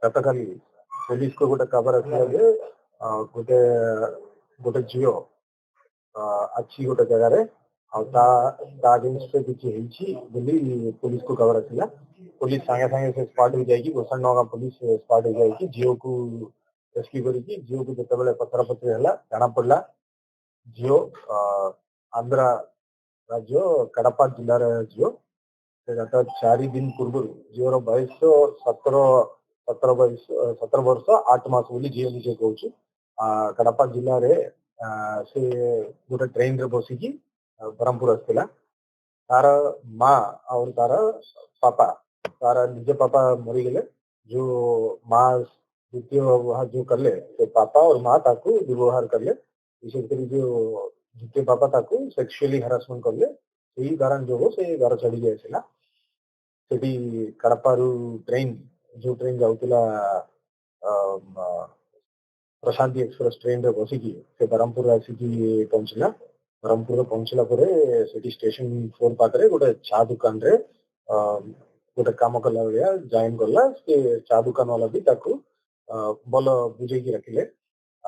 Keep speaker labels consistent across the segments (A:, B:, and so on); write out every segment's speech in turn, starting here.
A: गतकाली police को गोटे खबर आसला जे गोटे गोटे झील अच्छी गोटे जगार किसी पुलिस को खबर आसला पुलिस सागे सागे से स्पॉट हो जाएगी गोसाई नगा पुलिस स्पॉट हो जाएगी झील को रेस्क्यू करी झील को जिते पचरा पचरी है जाना पड़ा झील आंध्रा राज्य कड़पा जिलार झील गत 4 दिन पूर्व झीवर बयस 17 वर्ष 8 मास बोली झील निजे कहूँ कड़पा जिले में से गोटे ट्रेन रे बसिकी ब्रह्मपुर आसला तार माँ और तार पापा तार निज पापा मरीगले जो माँ द्वितीय व्यवहार जो कले तो पापा और माँ ताकू दुर्व्यवहार कले विशेषकर जो द्वितीय पापा ताकू सेक्सुअली हरासमेंट कले यही कारण जो से घर चढ़ी जाइला सेठी कड़पारू ट्रेन जो ट्रेन जाऊला प्रशांति एक्सप्रेस ट्रेन रे बसिकी से ब्रह्मपुर आसिकी पहुंचला ब्रह्मपुर पहुंचला स्टेशन 4 पाखरे गोटे चा दुकान रे गोटे काम कला भाया जॉइन कला चा दुकान वाला भी ताकू बल बुझे रखिले आ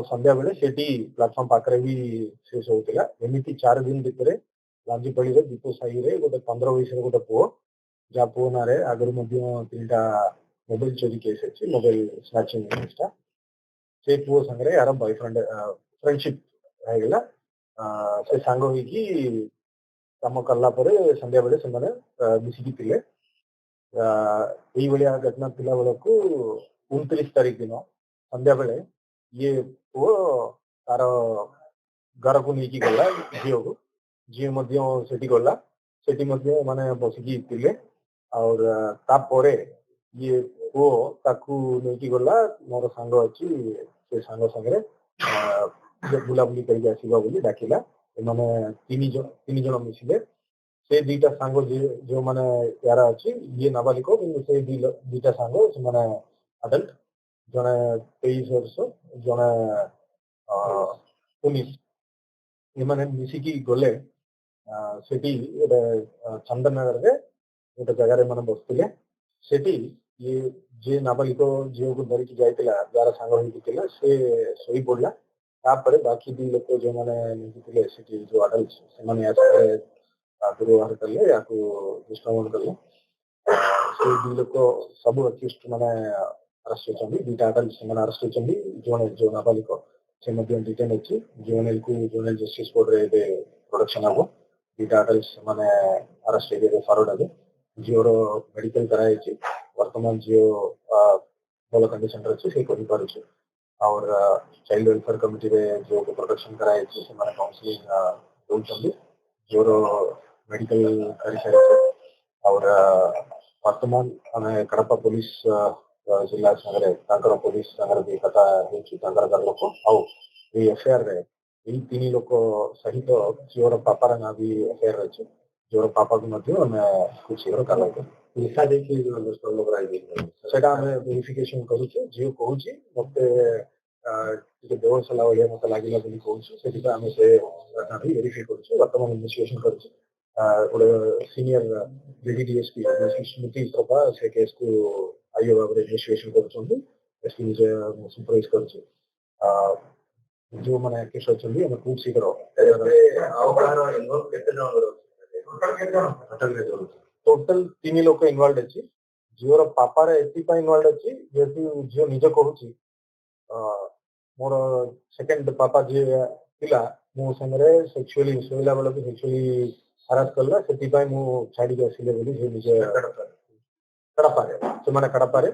A: संध्या बेले सेठी प्लेटफॉर्म पाखरे भी शेष होता एमती 4 दिन भितर लांजीपल्ली दीपो साई रे गोटे 15 वर्ष गोटे पुओ जहाँ पुओ ना आगु 3टा मोबाइल चोरी केस अच्छी मोबाइल स्नाचिंग केसटा से पुओ संगे यार बॉयफ्रेंड फ्रेंडशिप होगा से सांग होगी कम कला संध्या बेले से मिसिकी थे यही भाया घटना थिला बेला को 29 तारीख दिन संध्या बेले ये पुओ तार घर को लेकिन गला झील को झी गला से माने बसिकी थे और तापर ये पुओ ताकू नहीं गला मोर सांग अच्छी से सांग संगे बुलाबुली करके आसवा बोली डाकिला एमाने 3 जन मिसिले से 2टा सांग जो माने यार अच्छी ये नाबालिक से 2टा सांग से माने अडल्ट जने 23 वर्ष जने 19 ये माने मिसिकी गले सेठी चंदन नगर रे गोटे जगह माने बसथिले सेठी ये जे नाबालिक झील को धरिकी जाइला जार सांग होइतिला से सोई पड़ला तापर बाकी 2 लोग जो माने सेठी जो अडल्ट से माने दुर्व्यवहार कले या दुष्कर्म कले से 2 लोग सब अक्यूज्ड माने अरेस्ट होचंदी 2टा अडल्ट से माने अरेस्ट होचंदी जो नाबालिक से मध्य डिटेन अच्छी जुवेनाइल को जुवेनाइल जस्टिस कोर्ट रे प्रोडक्शन हबो 2टा अडल्ट से माने अरेस्ट हे फॉरवर्ड हबे झीवर मेडिकल कराई वर्तमान झील भल कंडीशन अच्छे से कर और चाइल्ड वेलफेयर कमिटी रे जो प्रोटेक्शन कराई से माने काउंसलिंग दौरान झीवर मेडिकल कर सारी और वर्तमान आम कड़पा पुलिस जिला सागर पुलिस सागर भी कथा घर लोक आई एफआईआर रे 3 लोक सहित झीवर पापार ना भी एफआईआर अच्छे झीवर पापा को खूब शीघ्र कार्रवाई निशा देखिए वेरिफिकेशन करुचे झील कहूँ मत बेहोश है भाई मत लगे कहूँ से वेरीफाई कर बर्तमान इन्वेस्टिगेशन कर सीनियर लेडी डीएसपी स्मृति प्रभा से केस को आईओ भाव में इन्वेस्टिगेशन करपी निजे सुपरवाइज कर जो मैंने केस अच्छी खूब शीघ्र टोटल 3 लोग इनवॉल्व अच्छी झीवर पापार एपाई इनवॉल्व अच्छी जेहेतु झील निज कहूँ मोर सेकेंड पापा जी पिला मो संगे सेक्सुअली शोला बेल सेक्सुअली हरास कला से छाड़ी आसिले बोली झील निजे कड़पारे से कड़पारे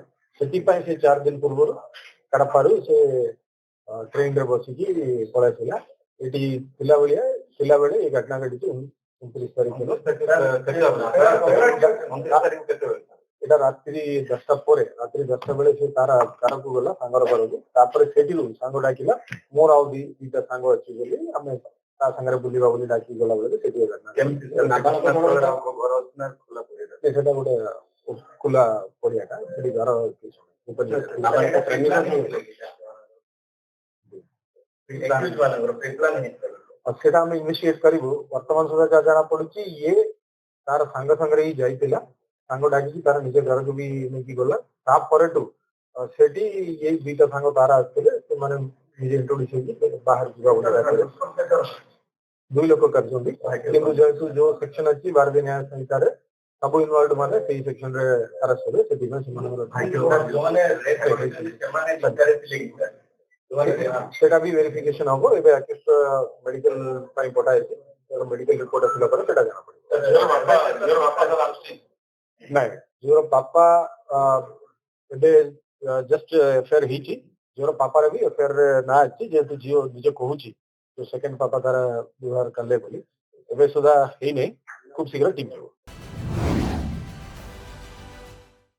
A: से 4 दिन पूर्व कड़पारू से ट्रेन रे बसिकी पलैला ये बेले ये घटना घटी 29 तारीख एटा रात्रि 10टा रात्रि 10टा बेले से तार कार को गला सांगर घर को तापर सेठी सांग डाकिला मोर आउ 2टा सांग अच्छी बोली आम ता संगे बुलिबा बोली डाकी गला बेले सेठी घटना गोटे खुला पड़ियाटा सेठी घर आम इन्वेस्टिगेट करूँ वर्तमान सुधा जहाँ जना पड़ी ये तार सांग संगे ही जाइला सांग डाकी तार निज घर को भी नहीं गला तापर ସେଠି ଏଇ ଦୁଇଟା ସାଙ୍ଗ ତାର ଆସିଥିଲେ ସେମାନେ ନିଜେ ଇଣ୍ଟ୍ରୋଡ୍ୟୁସ ହେଇକି ବାହାର ଯିବା ବୋଲି ରାତିରେ 2 ଲୋକ କରିଛନ୍ତି କିନ୍ତୁ ଯେହେତୁ ଯୋଉ ସେକ୍ସନ ଅଛି ଭାରତୀୟ ନ୍ୟାୟ ସଂହିତାରେ ସବୁ ଇନଭଲ୍ଭ ମାନେ ସେଇ ସେକ୍ସନ ରେ ଆରେଷ୍ଟ ହେବେ ସେଥିପାଇଁ ସେମାନଙ୍କର ସେଟା ବି ଭେରିଫିକେସନ ହବ ଏବେ ଆର୍ଟିଷ୍ଟ ମେଡିକାଲ ପାଇଁ ପଠାଯାଇଛି ମେଡିକାଲ ରିପୋର୍ଟ ଆସିଲା ପରେ ସେଟା ଜଣା ପଡିବ ନାଇଁ ଝିଅର ବାପା ଏବେ ଜଷ୍ଟ ଏଫଆଇଆର ହେଇଛି ଝିଅର ବାପାର ବି ଏଫଆଇଆର ରେ ନାଁ ଅଛି ଯେହେତୁ ଝିଅ ନିଜେ କହୁଛି ଯୋଉ ସେକେଣ୍ଡ ପାପା ତାର ବ୍ୟବହାର କଲେ ବୋଲି ଏବେ ସୁଦ୍ଧା ହେଇନାହିଁ ଖୁବ ଶୀଘ୍ର ଠିକ ହେବ।